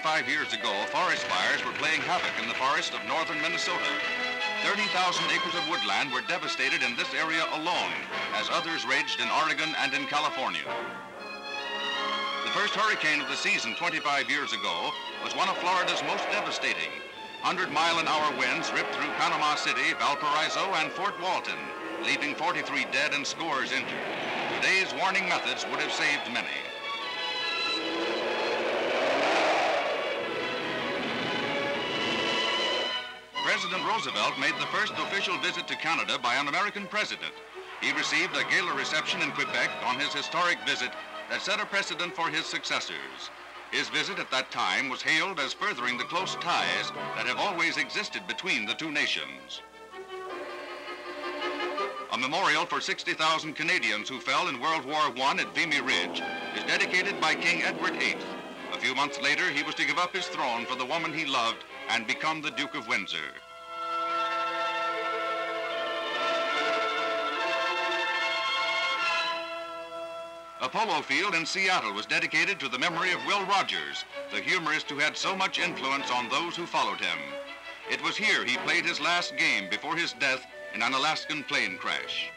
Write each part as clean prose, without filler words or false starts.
25 years ago, forest fires were playing havoc in the forests of northern Minnesota. 30,000 acres of woodland were devastated in this area alone, as others raged in Oregon and in California. The first hurricane of the season 25 years ago was one of Florida's most devastating. 100-mile-an-hour winds ripped through Panama City, Valparaiso, and Fort Walton, leaving 43 dead and scores injured. Today's warning methods would have saved many. President Roosevelt made the first official visit to Canada by an American president. He received a gala reception in Quebec on his historic visit that set a precedent for his successors. His visit at that time was hailed as furthering the close ties that have always existed between the two nations. A memorial for 60,000 Canadians who fell in World War I at Vimy Ridge is dedicated by King Edward VIII. A few months later, he was to give up his throne for the woman he loved and become the Duke of Windsor. A polo field in Seattle was dedicated to the memory of Will Rogers, the humorist who had so much influence on those who followed him. It was here he played his last game before his death in an Alaskan plane crash.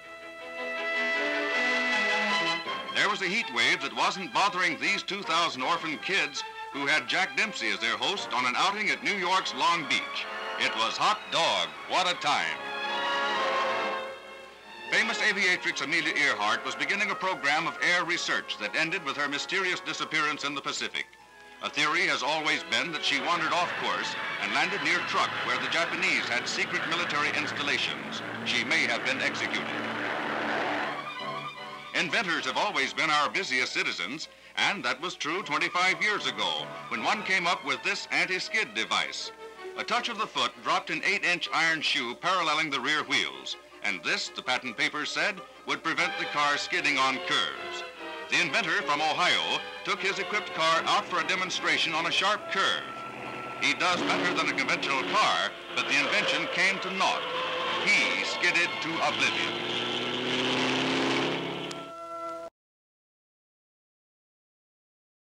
There was a heat wave that wasn't bothering these 2,000 orphan kids who had Jack Dempsey as their host on an outing at New York's Long Beach. It was hot dog. What a time. Famous aviatrix Amelia Earhart was beginning a program of air research that ended with her mysterious disappearance in the Pacific. A theory has always been that she wandered off course and landed near Truk, where the Japanese had secret military installations. She may have been executed. Inventors have always been our busiest citizens, and that was true 25 years ago, when one came up with this anti-skid device. A touch of the foot dropped an 8-inch iron shoe paralleling the rear wheels, and this, the patent papers said, would prevent the car skidding on curves. The inventor from Ohio took his equipped car out for a demonstration on a sharp curve. He does better than a conventional car, but the invention came to naught. He skidded to oblivion.